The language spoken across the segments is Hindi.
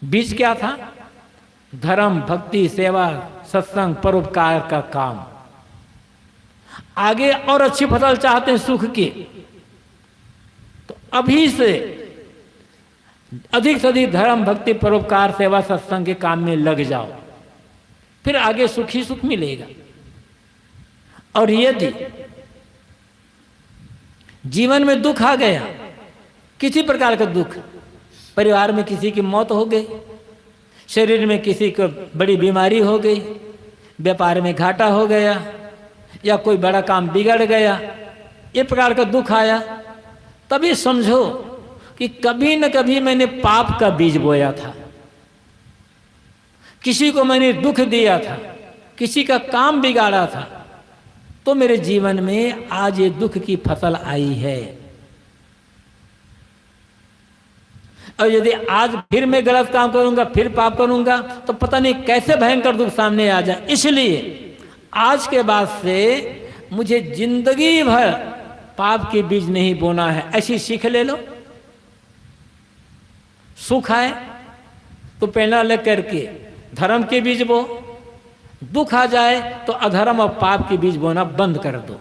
बीज क्या था? धर्म, भक्ति, सेवा, सत्संग, परोपकार का काम। आगे और अच्छी फसल चाहते हैं सुख की, तो अभी से अधिक से अधिक धर्म, भक्ति, परोपकार, सेवा, सत्संग के काम में लग जाओ, फिर आगे सुख ही सुख मिलेगा। और यदि जीवन में दुख आ गया, किसी प्रकार का दुख, परिवार में किसी की मौत हो गई, शरीर में किसी को बड़ी बीमारी हो गई, व्यापार में घाटा हो गया, या कोई बड़ा काम बिगड़ गया, ये प्रकार का दुख आया, तभी समझो कि कभी न कभी मैंने पाप का बीज बोया था, किसी को मैंने दुख दिया था, किसी का काम बिगाड़ा था, तो मेरे जीवन में आज ये दुख की फसल आई है। और यदि आज फिर मैं गलत काम करूंगा, फिर पाप करूंगा, तो पता नहीं कैसे भयंकर दुख सामने आ जाए। इसलिए आज के बाद से मुझे जिंदगी भर पाप के बीज नहीं बोना है, ऐसी सीख ले लो। सुख आए तो प्रेरणा ले करके धर्म के बीज बो, दुख आ जाए तो अधर्म और पाप के बीज बोना बंद कर दो।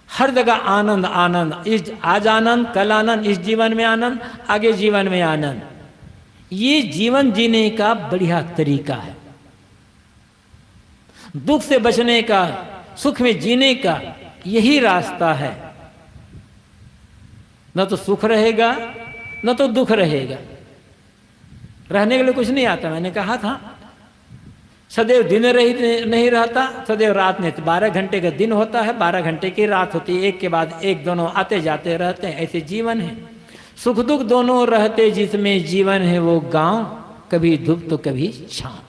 हर जगह आनंद आनंद, इस आज आनंद, कल आनंद, इस जीवन में आनंद, आगे जीवन में आनंद। ये जीवन जीने का बढ़िया तरीका है, दुख से बचने का, सुख में जीने का यही रास्ता है। न तो सुख रहेगा न तो दुख रहेगा, रहने के लिए कुछ नहीं आता। मैंने कहा था सदैव दिन नहीं रहता, सदैव रात नहीं। 12 घंटे का दिन होता है, 12 घंटे की रात होती है, एक के बाद एक दोनों आते जाते रहते हैं, ऐसे जीवन है। सुख दुख दोनों रहते जिसमें जीवन है वो गांव, कभी धूप तो कभी छांव।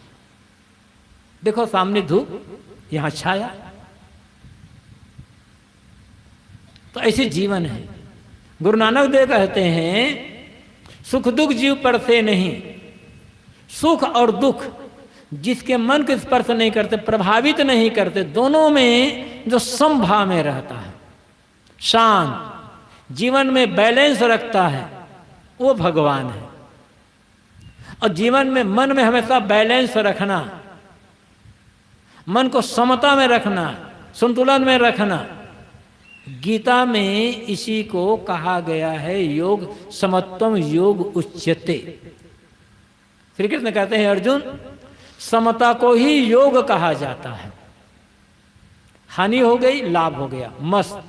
देखो सामने धूप, यहां छाया, तो ऐसे जीवन है। गुरु नानक देव कहते हैं सुख दुख जीव पर से नहीं, सुख और दुख जिसके मन को स्पर्श नहीं करते, प्रभावित नहीं करते, दोनों में जो समभाव में रहता है, शांत, जीवन में बैलेंस रखता है, वो भगवान है। और जीवन में मन में हमेशा बैलेंस रखना, मन को समता में रखना, संतुलन में रखना, गीता में इसी को कहा गया है योग समत्वम योग उच्यते। श्री कृष्ण कहते हैं अर्जुन, समता को ही योग कहा जाता है। हानि हो गई, लाभ हो गया, मस्त।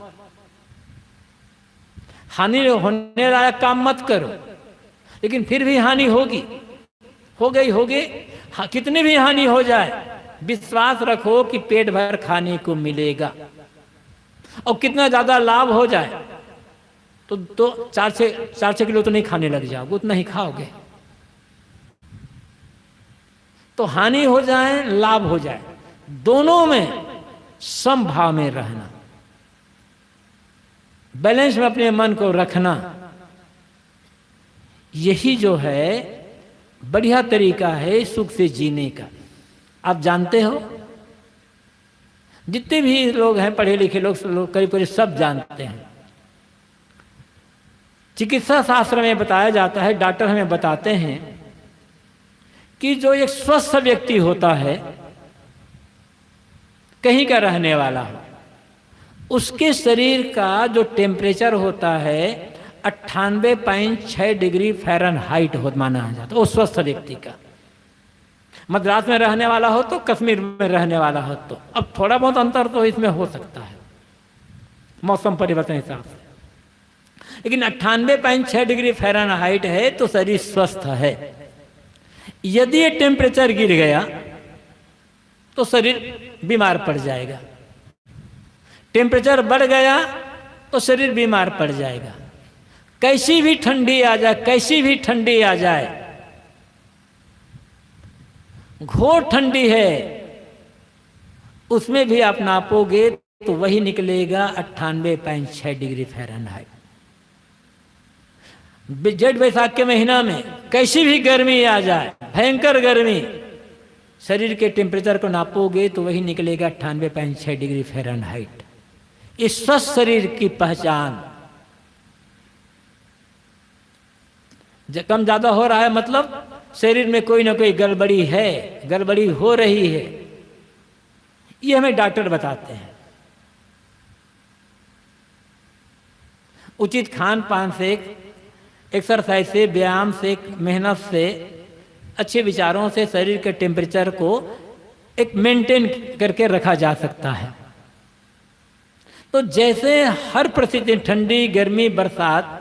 हानि होने लायक काम मत करो, लेकिन फिर भी हानि होगी, हो गई, कितनी भी हानि हो जाए, विश्वास रखो कि पेट भर खाने को मिलेगा। और कितना ज्यादा लाभ हो जाए तो 4-6 किलो तो नहीं खाने लग जाओगे, उतना ही खाओगे। तो हानि हो जाए, लाभ हो जाए, दोनों में समभाव में रहना, बैलेंस में अपने मन को रखना, यही जो है बढ़िया तरीका है सुख से जीने का। आप जानते हो, जितने भी लोग हैं पढ़े लिखे लोग करीब करीब सब जानते हैं, चिकित्सा शास्त्र में बताया जाता है, डॉक्टर हमें बताते हैं कि जो एक स्वस्थ व्यक्ति होता है, कहीं का रहने वाला हो, उसके शरीर का जो टेम्परेचर होता है 98.6 डिग्री फ़ारेनहाइट हो माना जाता है, वो स्वस्थ व्यक्ति का। मद्रास में रहने वाला हो तो, कश्मीर में रहने वाला हो तो, अब थोड़ा बहुत अंतर तो इसमें हो सकता है मौसम परिवर्तन हिसाब से, लेकिन 98.6 डिग्री फ़ारेनहाइट है तो शरीर स्वस्थ है। यदि ये टेम्परेचर गिर गया तो शरीर बीमार पड़ जाएगा, टेम्परेचर बढ़ गया तो शरीर बीमार पड़ जाएगा। कैसी भी ठंडी आ जाए, कैसी भी ठंडी आ जाए, घोर ठंडी है, उसमें भी आप नापोगे तो वही निकलेगा 98.6 डिग्री फ़ारेनहाइट। जेठ बैसाख के महीना में कैसी भी गर्मी आ जाए, भयंकर गर्मी, शरीर के टेम्परेचर को नापोगे तो वही निकलेगा 98.6 डिग्री फ़ारेनहाइट। इस स्वस्थ शरीर की पहचान। कम ज्यादा हो रहा है मतलब शरीर में कोई ना कोई गड़बड़ी है, गड़बड़ी हो रही है। ये हमें डॉक्टर बताते हैं। उचित खान पान से, एक्सरसाइज से, व्यायाम से, मेहनत से, अच्छे विचारों से शरीर के टेम्परेचर को एक मेंटेन करके रखा जा सकता है। तो जैसे हर परिस्थिति, ठंडी, गर्मी, बरसात,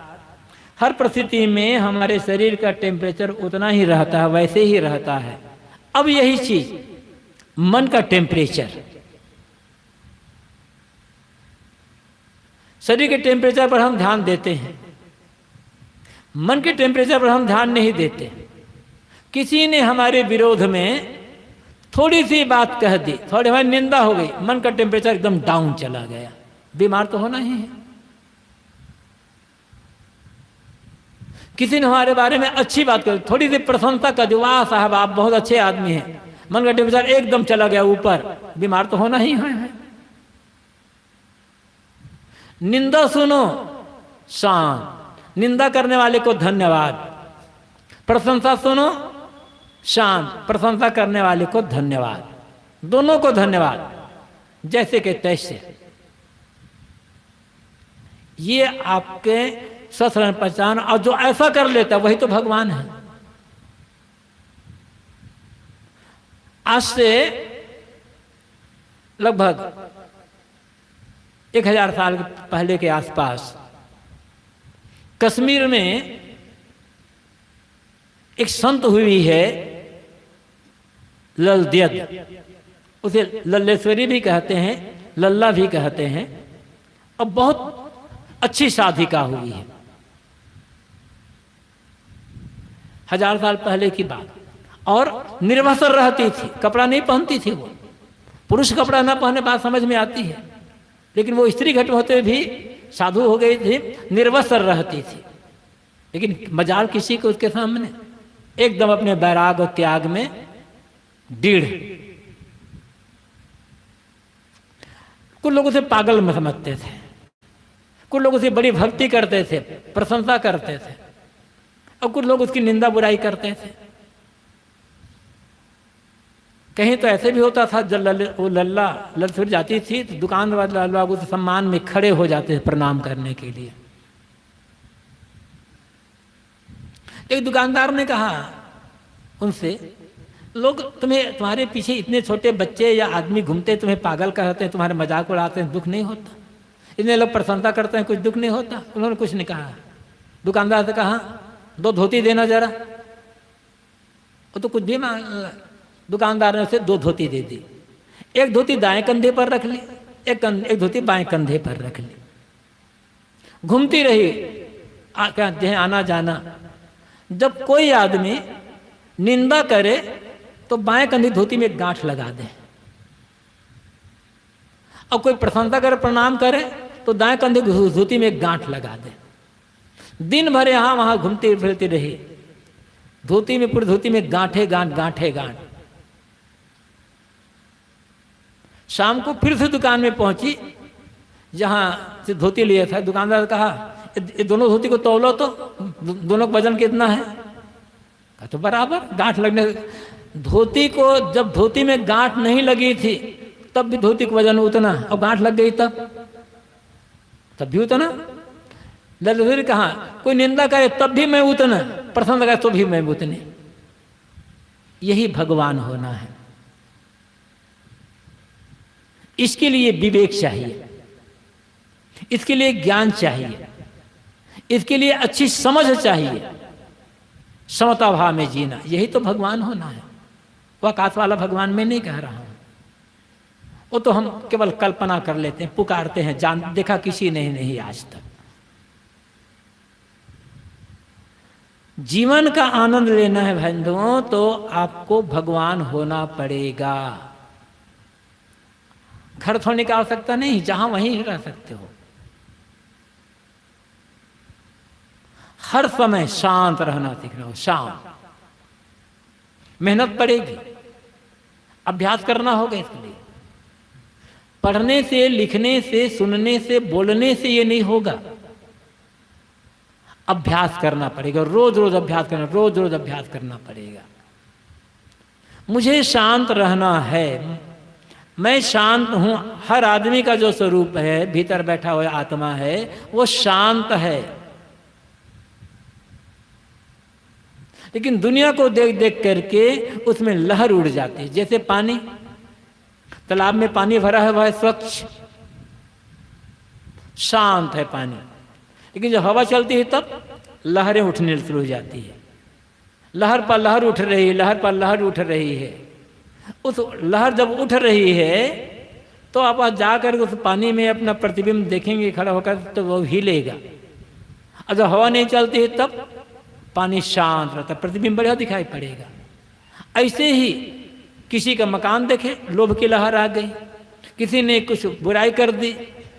हर परिस्थिति में हमारे शरीर का टेम्परेचर उतना ही रहता है, वैसे ही रहता है। अब यही चीज मन का टेम्परेचर, शरीर के टेम्परेचर पर हम ध्यान देते हैं, मन के टेम्परेचर पर हम ध्यान नहीं देते। किसी ने हमारे विरोध में थोड़ी सी बात कह दी, थोड़ी हमारी निंदा हो गई, मन का टेम्परेचर एकदम डाउन चला गया। बीमार तो होना ही है। किसी ने हमारे बारे में अच्छी बात कर, थोड़ी सी प्रशंसा कर दी, वाह साहब आप बहुत अच्छे आदमी हैं, मन का टेम्परेचर एकदम चला गया ऊपर, बीमार तो होना ही है। निंदा सुनो शांत, निंदा करने वाले को धन्यवाद। प्रशंसा सुनो शांत, प्रशंसा करने वाले को धन्यवाद। दोनों को धन्यवाद, जैसे के तैसे। ये आपके ससरण पहचान, और जो ऐसा कर लेता वही तो भगवान है। आज से लगभग 1000 साल पहले के आसपास कश्मीर में एक संत हुई है ललद्यद, उसे लल्लेश्वरी भी कहते हैं, लल्ला भी कहते हैं, और बहुत अच्छी साधिका हुई है। 1000 साल पहले की बात। और निर्वस्त्र रहती थी, कपड़ा नहीं पहनती थी वो। पुरुष कपड़ा ना पहने बात समझ में आती है, लेकिन वो स्त्री घट होते हुए भी साधु हो गई थी, निर्वस्त्र रहती थी। लेकिन मजाल किसी को उसके सामने, एकदम अपने वैराग और त्याग में दृढ़। कुछ लोग उसे पागल में समझते थे, कुछ लोग उसे बड़ी भक्ति करते थे, प्रशंसा करते थे, और कुछ लोग उसकी निंदा बुराई करते थे। कहीं तो ऐसे भी होता था, जब वो लल्ला ललसुर जाती थी तो दुकान वाले लोग उस सम्मान में खड़े हो जाते थे प्रणाम करने के लिए। एक दुकानदार ने कहा उनसे, लोग तुम्हारे पीछे इतने छोटे बच्चे या आदमी घूमते, तुम्हें पागल कहते हैं, तुम्हारे मजाक उड़ाते हैं, दुख नहीं होता? इतने लोग प्रशंसा करते हैं, कुछ दुख नहीं होता? उन्होंने कुछ नहीं कहा। दुकानदार से कहा, 2 धोती देना जरा। वो तो कुछ भी मांग। दुकानदार ने उसे 2 धोती दे दी। एक धोती दाएं कंधे पर रख ली, एक धोती बाएं कंधे पर रख ली। घूमती रही कहते हैं आना जाना। जब कोई आदमी निंदा करे तो बाएं कंधे धोती में एक गांठ लगा दे, और कोई प्रशंसा करे, प्रणाम करे तो दाएं कंधे धोती में एक गांठ लगा दे। दिन भर यहां वहां घूमती फिरती रही, धोती में, पूरी धोती में गांठे गांठ, गांठे गांठ। शाम को फिर से दुकान में पहुंची जहां से धोती लिया था। दुकानदार ने कहा, ये दोनों धोती को तौलो तो, दोनों का वजन कितना है? कहा तो बराबर। गांठ लगने, धोती को जब धोती में गांठ नहीं लगी थी तब भी धोती का वजन उतना, और गांठ लग गई तब भी उतना। लल्लू कहा, कोई निंदा करे तब भी मैं उतना, प्रशंसा करे तो भी मैं उतने। यही भगवान होना है। इसके लिए विवेक चाहिए, इसके लिए ज्ञान चाहिए, इसके लिए अच्छी समझ चाहिए, समता भाव में जीना। यही तो भगवान होना है। वह आकाश वाला भगवान मैं नहीं कह रहा हूं, वो तो हम केवल कल्पना कर लेते हैं, पुकारते हैं, जान देखा किसी ने नहीं आज तक। जीवन का आनंद लेना है बंधुओं, तो आपको भगवान होना पड़ेगा। घर छोड़ने की आवश्यकता नहीं, जहां वहीं रह सकते हो। हर समय शांत रहना सीख रहे हो, शांत। मेहनत पड़ेगी, अभ्यास करना होगा इसके लिए। पढ़ने से, लिखने से, सुनने से, बोलने से ये नहीं होगा। अभ्यास करना पड़ेगा, रोज रोज अभ्यास करना, रोज रोज अभ्यास करना पड़ेगा। मुझे शांत रहना है, मैं शांत हूं। हर आदमी का जो स्वरूप है, भीतर बैठा हुआ आत्मा है, वो शांत है। लेकिन दुनिया को देख देख करके उसमें लहर उड़ जाती है। जैसे पानी, तालाब में पानी भरा है, वह स्वच्छ शांत है पानी, लेकिन जब हवा चलती है तब लहरें उठने शुरू हो जाती है। लहर पर लहर उठ रही है, लहर पर लहर उठ रही है। उस लहर जब उठ रही है तो आप जाकर उस पानी में अपना प्रतिबिंब देखेंगे खड़ा होकर, तो वो हिलेगा। और जब हवा नहीं चलती है तब पानी शांत रहता, प्रतिबिंब बढ़िया दिखाई पड़ेगा। ऐसे ही किसी का मकान देखे, लोभ की लहर आ गई, किसी ने कुछ बुराई कर दी,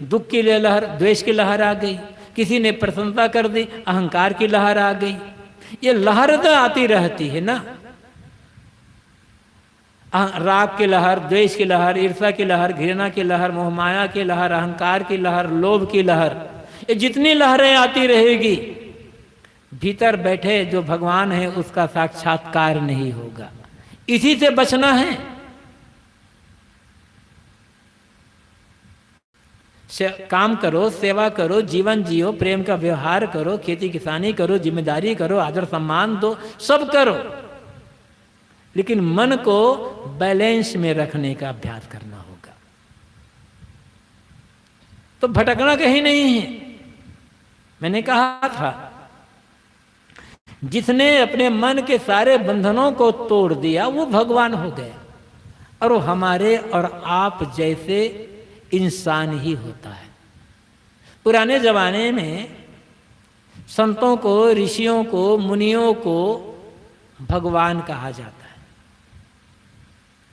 दुख की लहर, द्वेष की लहर आ गई, किसी ने प्रसन्नता कर दी, अहंकार की लहर आ गई। ये लहर तो आती रहती है ना, राग की लहर, द्वेष की लहर, ईर्ष्या की लहर, घृणा की लहर, मोहमाया की लहर, अहंकार की लहर, लोभ की लहर, ये जितनी लहरें आती रहेगी, भीतर बैठे जो भगवान है उसका साक्षात्कार नहीं होगा। इसी से बचना है। काम करो, सेवा करो, जीवन जियो, प्रेम का व्यवहार करो, खेती किसानी करो, जिम्मेदारी करो, आदर सम्मान दो, सब करो, लेकिन मन को बैलेंस में रखने का अभ्यास करना होगा। तो भटकना कहीं नहीं है। मैंने कहा था, जिसने अपने मन के सारे बंधनों को तोड़ दिया वो भगवान हो गया, और वो हमारे और आप जैसे इंसान ही होता है। पुराने जमाने में संतों को, ऋषियों को, मुनियों को भगवान कहा जाता है।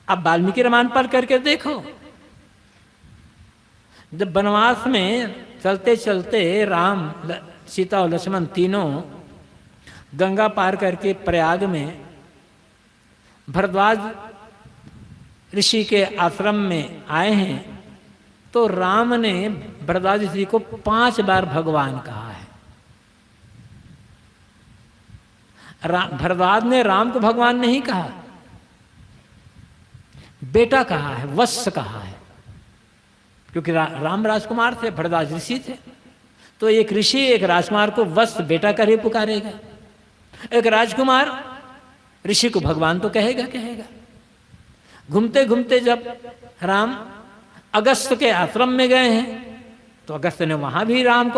अब वाल्मीकि रामायण पढ़ करके देखो, जब वनवास में चलते चलते राम, सीता और लक्ष्मण तीनों गंगा पार करके प्रयाग में भरद्वाज ऋषि के आश्रम में आए हैं, तो राम ने भरद्वाज ऋषि को 5 बार भगवान कहा है। भरद्वाज ने राम को भगवान नहीं कहा, बेटा कहा है, वत्स कहा है, क्योंकि राम राजकुमार थे, भरद्वाज ऋषि थे। तो एक ऋषि एक राजकुमार को वत्स बेटा कर ही पुकारेगा, एक राजकुमार ऋषि को भगवान तो कहेगा कहेगा। घूमते घूमते जब राम अगस्त के आश्रम में गए हैं, तो अगस्त ने वहां भी राम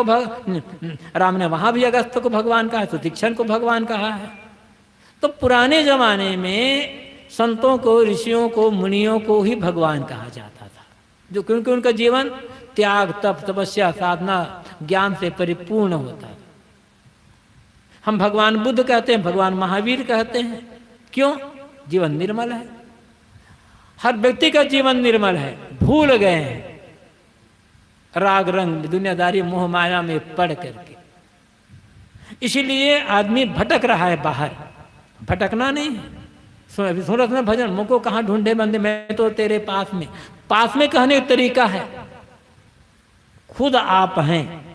ने वहां भी अगस्त को भगवान कहा है, तो तीक्ष्ण को भगवान कहा है। तो पुराने जमाने में संतों को, ऋषियों को, मुनियों को ही भगवान कहा जाता था, जो क्योंकि उनका जीवन त्याग, तप, तपस्या, साधना, ज्ञान से परिपूर्ण होता था। हम भगवान बुद्ध कहते हैं, भगवान महावीर कहते हैं, क्यों? जीवन निर्मल है। हर व्यक्ति का जीवन निर्मल है, भूल गए हैं राग रंग, दुनियादारी, मोह माया में पड़ करके। इसीलिए आदमी भटक रहा है बाहर। भटकना नहीं है। सूरत में भजन, मुझको कहाँ ढूंढे बंदे, मैं तो तेरे पास में। पास में कहने का तरीका है, खुद आप हैं,